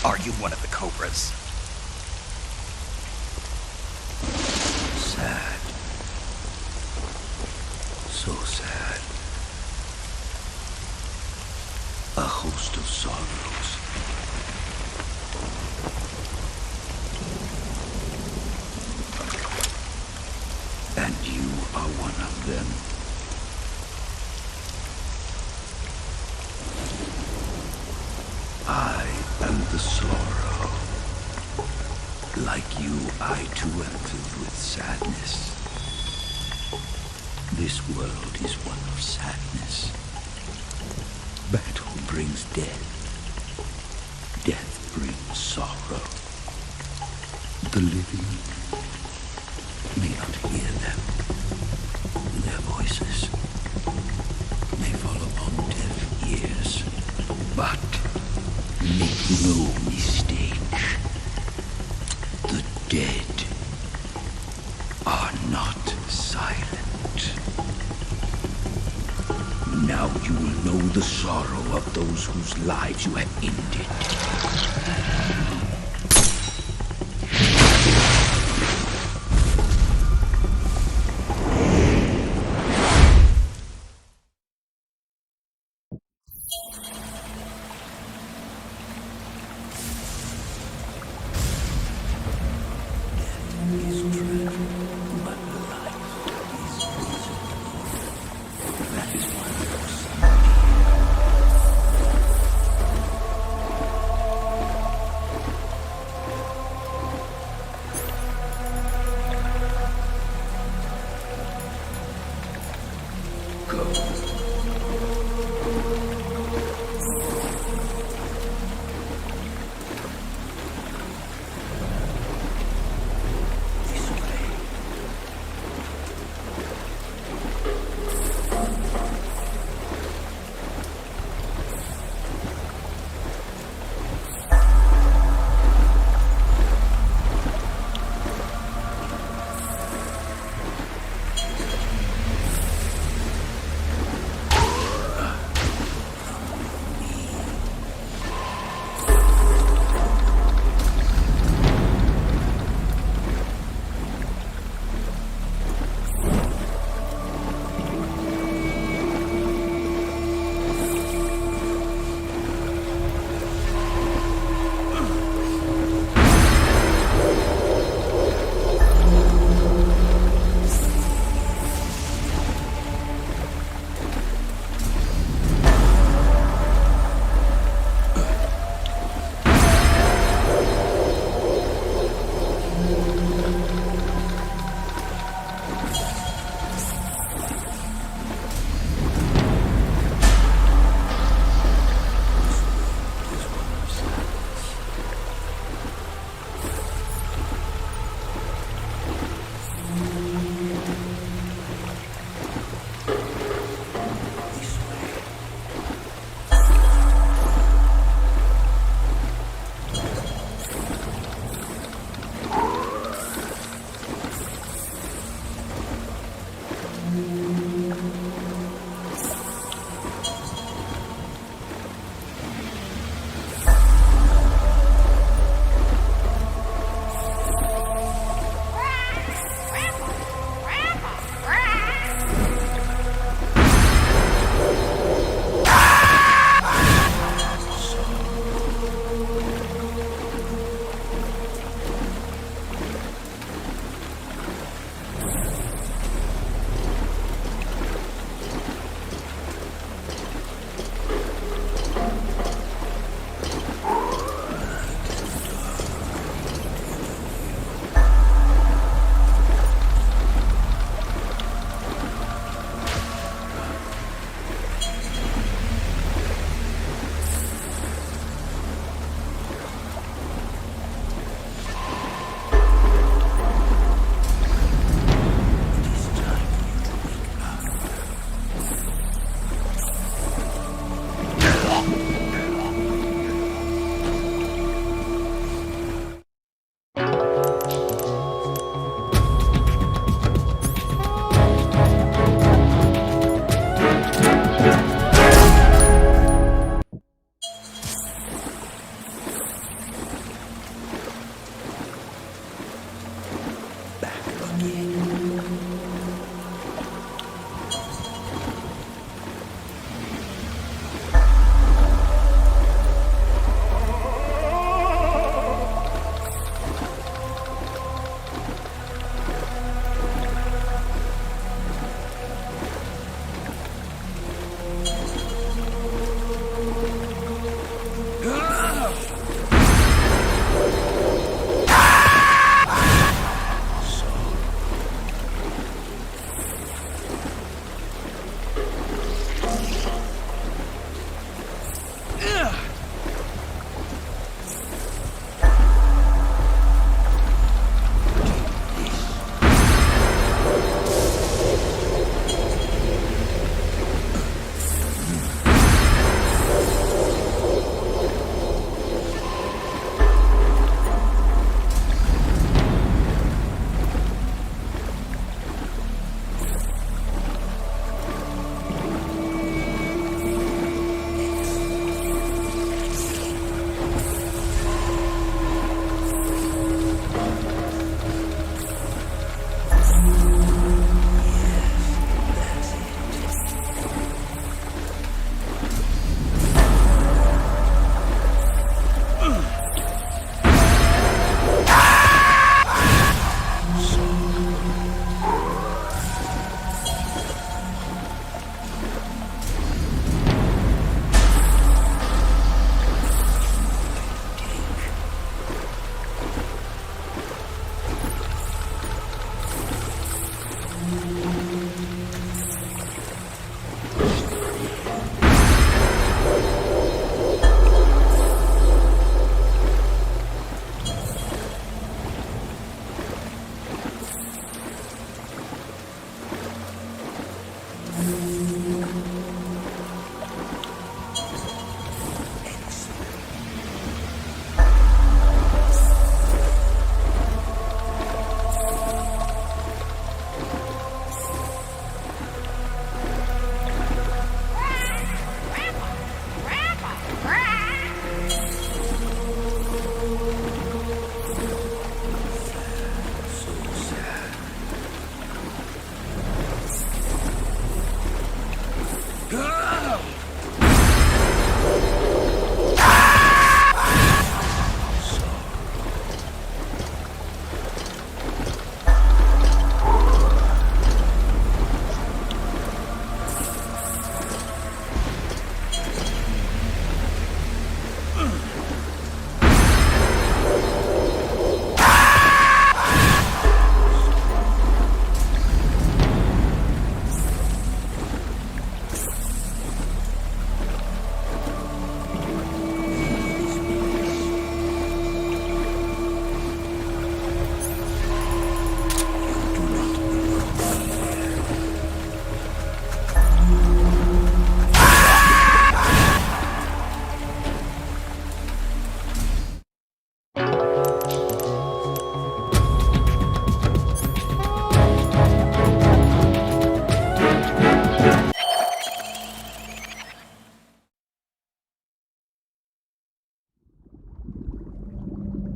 Are you one of the Cobras? Sad. So sad. A host of sorrows. And you are one of them. I am the sorrow. Like you, I too am filled with sadness. This world is one of sadness. Battle brings death. Death brings sorrow. The living may not hear them. Their voices may fall upon deaf ears. But make no mistake, the dead are not silent. Now you will know the sorrow of those whose lives you have ended.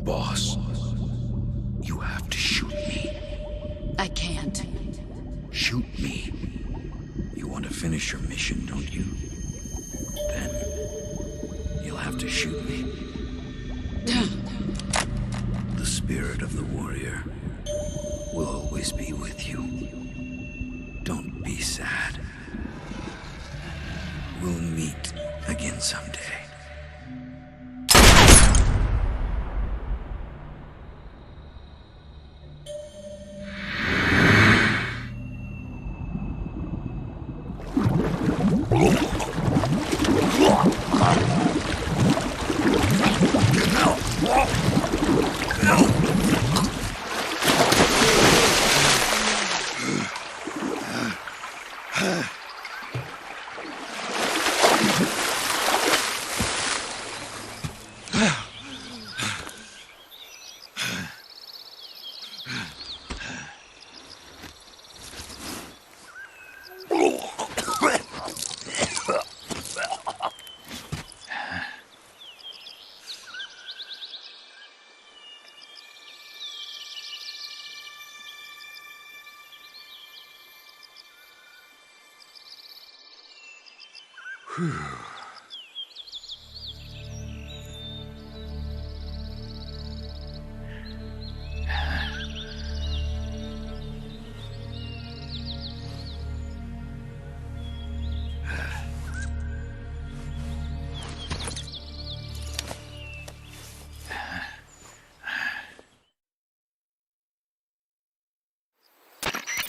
Boss, you have to shoot me. I can't. Shoot me. You want to finish your mission, don't you? Then you'll have to shoot me. The spirit of the warrior will always be with you. Don't be sad. We'll meet again someday.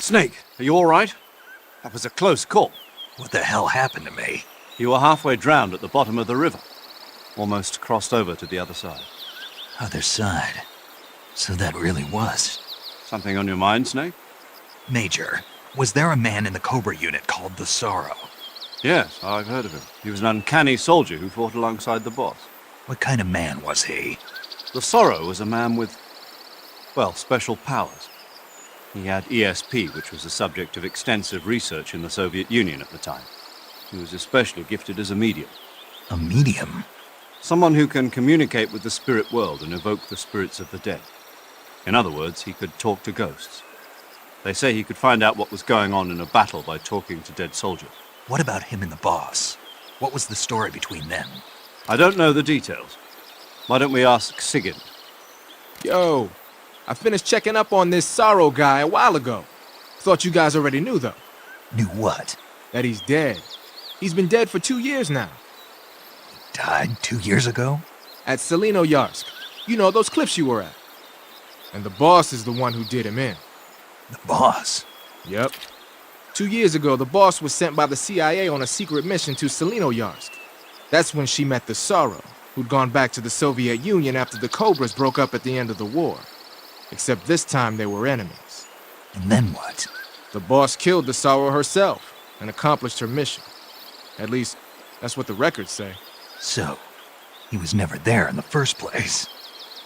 Snake, are you all right? That was a close call. What the hell happened to me? You were halfway drowned at the bottom of the river. Almost crossed over to the other side. Other side. So that really was. Something on your mind, Snake? Major, was there a man in the Cobra unit called the Sorrow? Yes, I've heard of him. He was an uncanny soldier who fought alongside the boss. What kind of man was he? The Sorrow was a man with, well, special powers. He had ESP, which was the subject of extensive research in the Soviet Union at the time. He was especially gifted as a medium. A medium? Someone who can communicate with the spirit world and evoke the spirits of the dead. In other words, he could talk to ghosts. They say he could find out what was going on in a battle by talking to dead soldiers. What about him and the boss? What was the story between them? I don't know the details. Why don't we ask Sigurd? Yo, I finished checking up on this Sorrow guy a while ago. Thought you guys already knew, though. Knew what? That he's dead. He's been dead for 2 years now. Died 2 years ago? At Yarsk. You know, those cliffs you were at. And the boss is the one who did him in. The boss? Yep. 2 years ago, the boss was sent by the CIA on a secret mission to Yarsk. That's when she met the Sorrow, who'd gone back to the Soviet Union after the Cobras broke up at the end of the war. Except this time they were enemies. And then what? The boss killed the Sorrow herself and accomplished her mission. At least, that's what the records say. So, he was never there in the first place.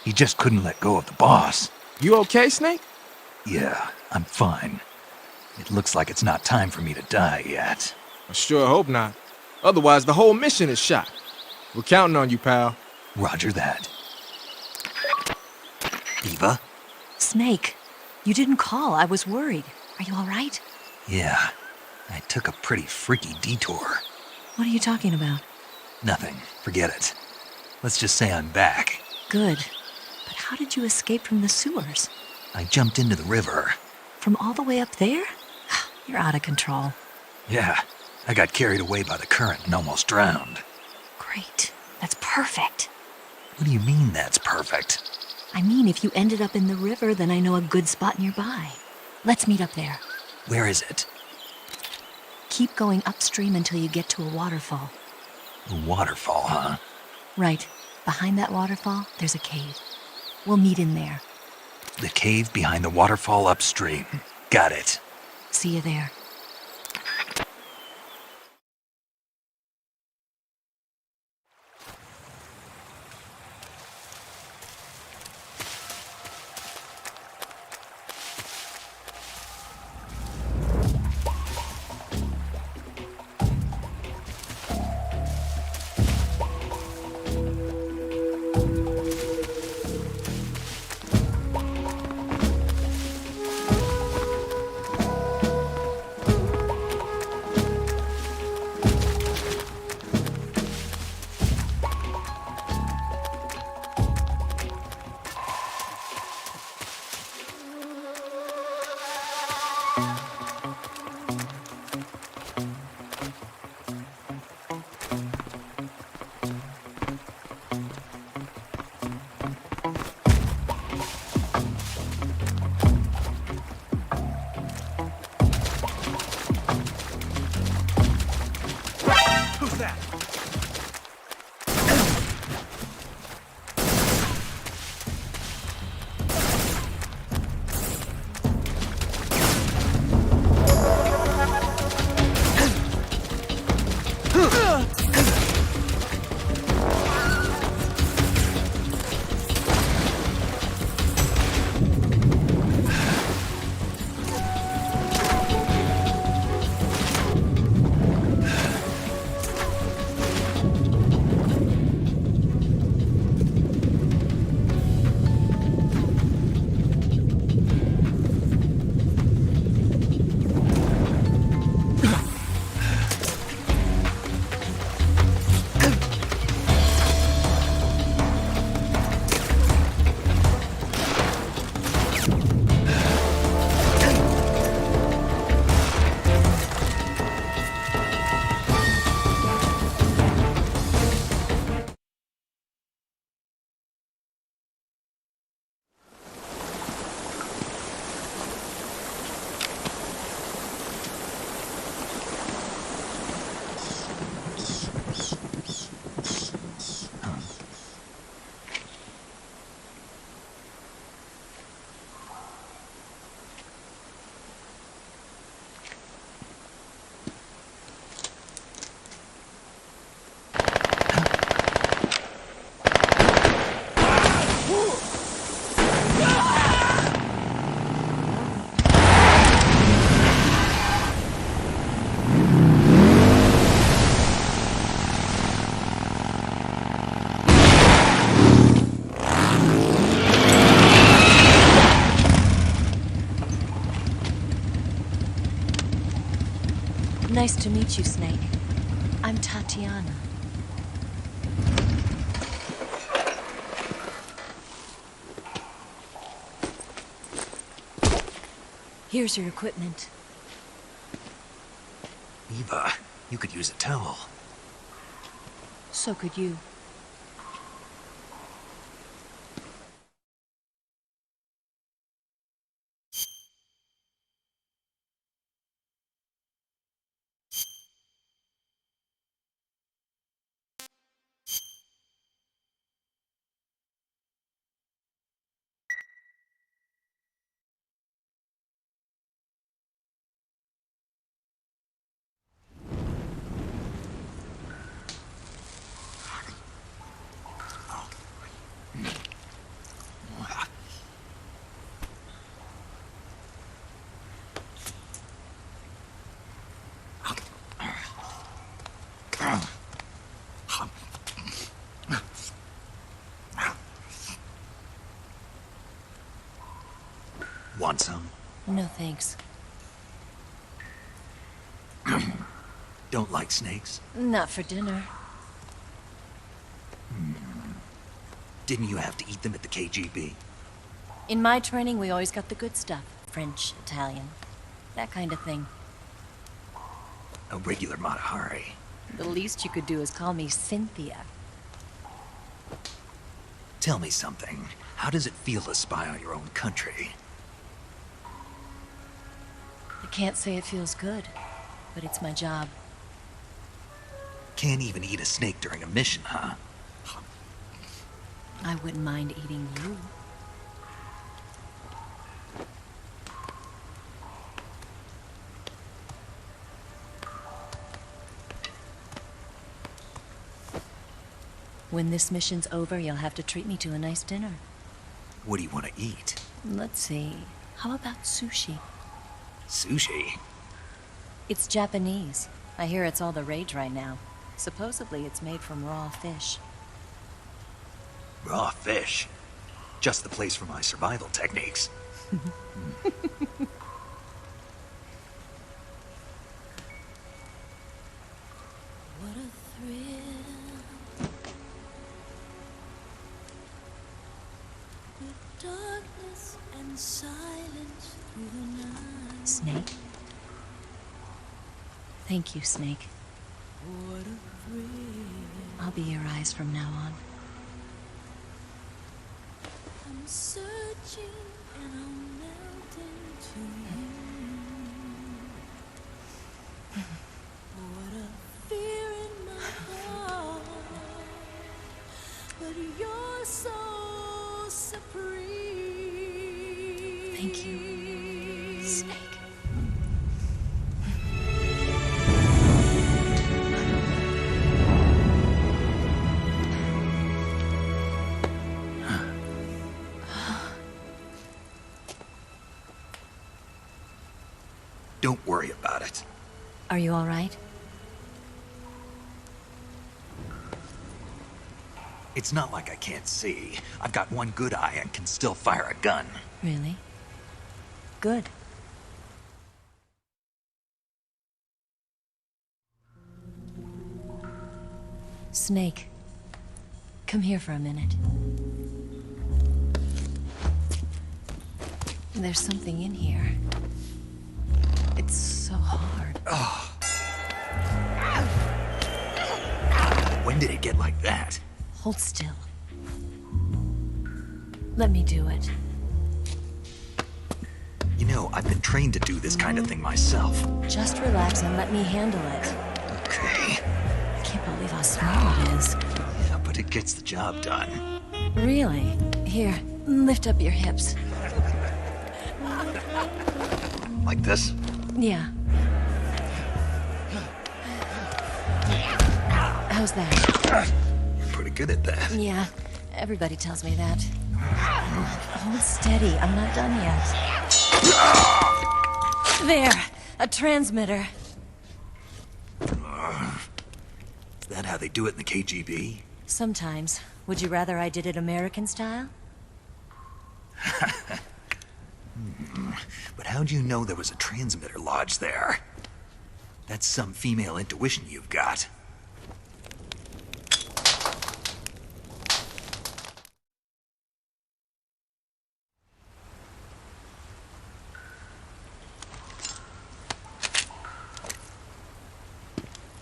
He just couldn't let go of the boss. You okay, Snake? Yeah, I'm fine. It looks like it's not time for me to die yet. I sure hope not. Otherwise, the whole mission is shot. We're counting on you, pal. Roger that. Eva? Snake, you didn't call. I was worried. Are you all right? Yeah, I took a pretty freaky detour. What are you talking about? Nothing. Forget it. Let's just say I'm back. Good. But how did you escape from the sewers? I jumped into the river. From all the way up there? You're out of control. Yeah, I got carried away by the current and almost drowned. Great. That's perfect. What do you mean that's perfect? I mean, if you ended up in the river, then I know a good spot nearby. Let's meet up there. Where is it? Keep going upstream until you get to a waterfall. A waterfall, huh? Right. Behind that waterfall, there's a cave. We'll meet in there. The cave behind the waterfall upstream. Got it. See you there. Nice to meet you, Snake. I'm Tatiana. Here's your equipment. Eva, you could use a towel. So could you. Want some? No thanks. Don't like snakes? Not for dinner. Didn't you have to eat them at the KGB? In my training, we always got the good stuff. French, Italian, that kind of thing. A regular Matahari. The least you could do is call me Cynthia. Tell me something. How does it feel to spy on your own country? I can't say it feels good, but it's my job. Can't even eat a snake during a mission, huh? I wouldn't mind eating you. When this mission's over, you'll have to treat me to a nice dinner. What do you want to eat? Let's see. How about sushi? Sushi? It's Japanese. I hear it's all the rage right now. Supposedly it's made from raw fish. Raw fish? Just the place for my survival techniques. What a thrill. With darkness and silence through the night. Snake? Thank you, Snake. What a thrill. I'll be your eyes from now on. I'm searching and I'm melting to you. What a fear in my heart, but you're so supreme. Thank you, Snake. Don't worry about it. Are you all right? It's not like I can't see. I've got one good eye and can still fire a gun. Really? Good. Snake, come here for a minute. There's something in here. It's so hard. When did it get like that? Hold still. Let me do it. You know, I've been trained to do this kind of thing myself. Just relax and let me handle it. Okay. I can't believe how small it is. Yeah, but it gets the job done. Really? Here, lift up your hips. Like this? Yeah. How's that? You're pretty good at that. Yeah, everybody tells me that. Hold steady, I'm not done yet. There, a transmitter. Is that how they do it in the KGB? Sometimes. Would you rather I did it American style? But how'd you know there was a transmitter lodged there? That's some female intuition you've got.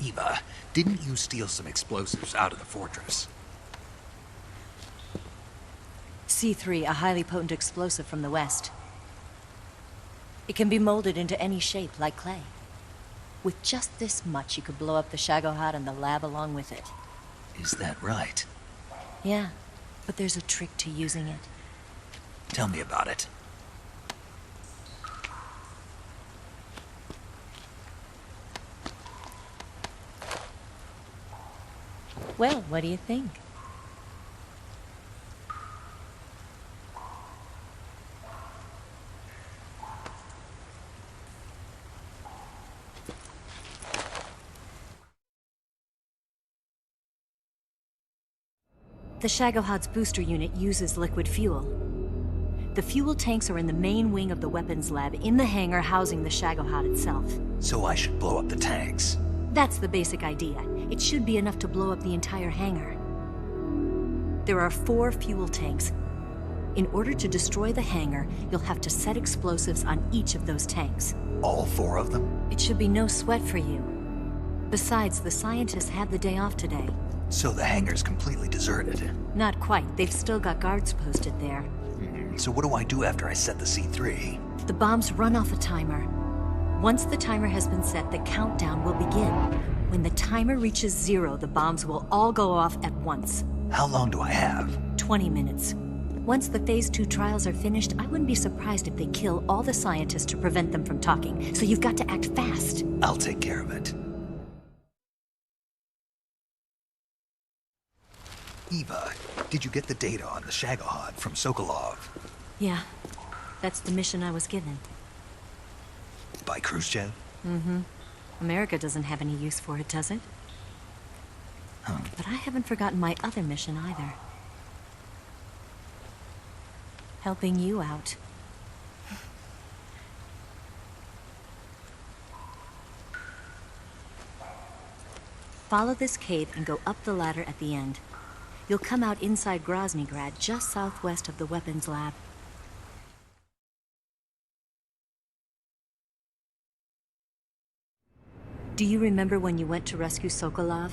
Eva, didn't you steal some explosives out of the fortress? C3, a highly potent explosive from the west. It can be molded into any shape, like clay. With just this much, you could blow up the Shagohod and the lab along with it. Is that right? Yeah, but there's a trick to using it. Tell me about it. Well, what do you think? The Shagohod's booster unit uses liquid fuel. The fuel tanks are in the main wing of the weapons lab in the hangar housing the Shagohod itself. So I should blow up the tanks. That's the basic idea. It should be enough to blow up the entire hangar. There are 4 fuel tanks. In order to destroy the hangar, you'll have to set explosives on each of those tanks. All 4 of them? It should be no sweat for you. Besides, the scientists had the day off today. So the hangar's completely deserted. Not quite. They've still got guards posted there. So what do I do after I set the C3? The bombs run off a timer. Once the timer has been set, the countdown will begin. When the timer reaches 0, the bombs will all go off at once. How long do I have? 20 minutes. Once the Phase 2 trials are finished, I wouldn't be surprised if they kill all the scientists to prevent them from talking. So you've got to act fast. I'll take care of it. Eva, did you get the data on the Shagohod from Sokolov? Yeah, that's the mission I was given. By Khrushchev? America doesn't have any use for it, does it? But I haven't forgotten my other mission either. Helping you out. Follow this cave and go up the ladder at the end. You'll come out inside Groznygrad, just southwest of the weapons lab. Do you remember when you went to rescue Sokolov?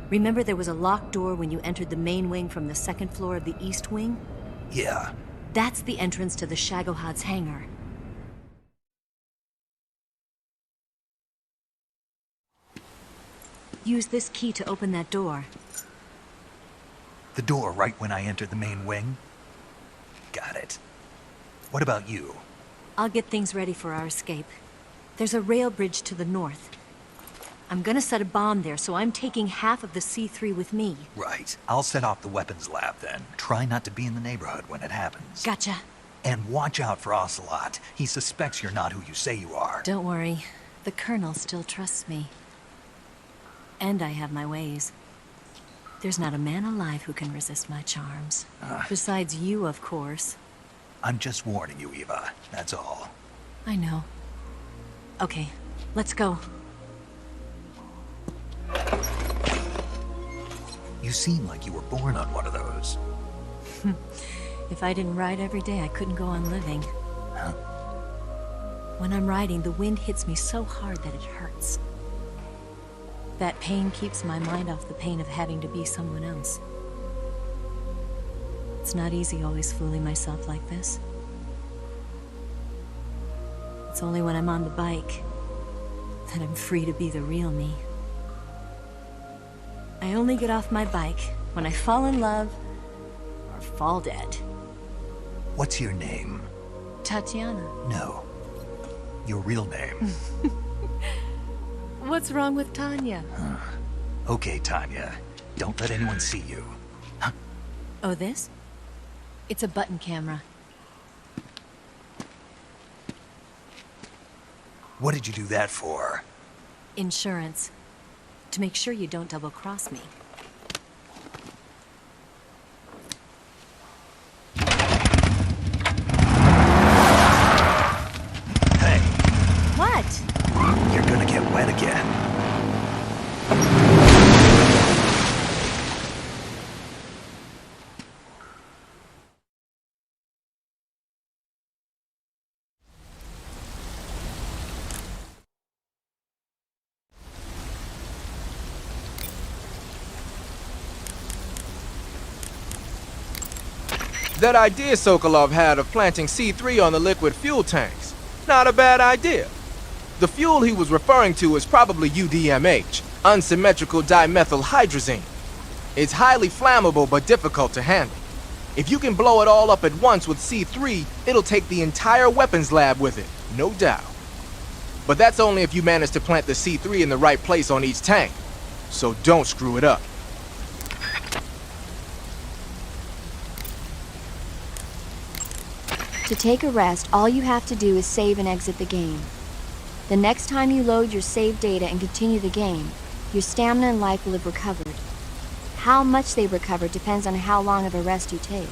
Remember there was a locked door when you entered the main wing from the 2nd floor of the East Wing? Yeah. That's the entrance to the Shagohod's hangar. Use this key to open that door. The door right when I entered the main wing? Got it. What about you? I'll get things ready for our escape. There's a rail bridge to the north. I'm gonna set a bomb there, so I'm taking half of the C3 with me. Right. I'll set off the weapons lab then. Try not to be in the neighborhood when it happens. Gotcha. And watch out for Ocelot. He suspects you're not who you say you are. Don't worry. The Colonel still trusts me. And I have my ways. There's not a man alive who can resist my charms. Besides you, of course. I'm just warning you, Eva. That's all. I know. Okay, let's go. You seem like you were born on one of those. If I didn't ride every day, I couldn't go on living. Huh? When I'm riding, the wind hits me so hard that it hurts. That pain keeps my mind off the pain of having to be someone else. It's not easy always fooling myself like this. It's only when I'm on the bike that I'm free to be the real me. I only get off my bike when I fall in love or fall dead. What's your name? Tatiana. No. Your real name. What's wrong with Tanya? Okay, Tanya. Don't let anyone see you. Huh? Oh, this? It's a button camera. What did you do that for? Insurance. To make sure you don't double-cross me. Hey, What? you're gonna get wet again. That idea Sokolov had of planting C3 on the liquid fuel tanks, not a bad idea. The fuel he was referring to is probably UDMH, unsymmetrical dimethyl hydrazine. It's highly flammable but difficult to handle. If you can blow it all up at once with C3, it'll take the entire weapons lab with it, no doubt. But that's only if you manage to plant the C3 in the right place on each tank. So don't screw it up. To take a rest, all you have to do is save and exit the game. The next time you load your save data and continue the game, your stamina and life will have recovered. How much they recover depends on how long of a rest you take.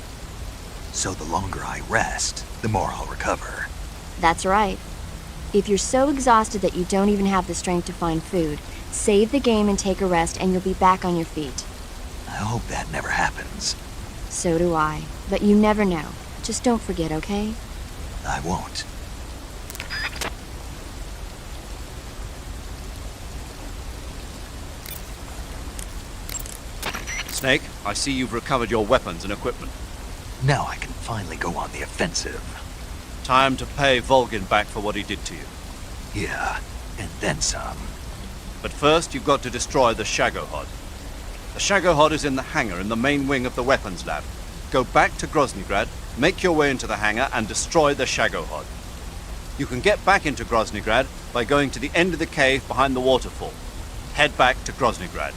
So the longer I rest, the more I'll recover. That's right. If you're so exhausted that you don't even have the strength to find food, save the game and take a rest and you'll be back on your feet. I hope that never happens. So do I. But you never know. Just don't forget, okay? I won't. Snake, I see you've recovered your weapons and equipment. Now I can finally go on the offensive. Time to pay Volgin back for what he did to you. Yeah, and then some. But first, you've got to destroy the Shagohod. The Shagohod is in the hangar in the main wing of the weapons lab. Go back to Groznygrad, make your way into the hangar, and destroy the Shagohod. You can get back into Groznygrad by going to the end of the cave behind the waterfall. Head back to Groznygrad.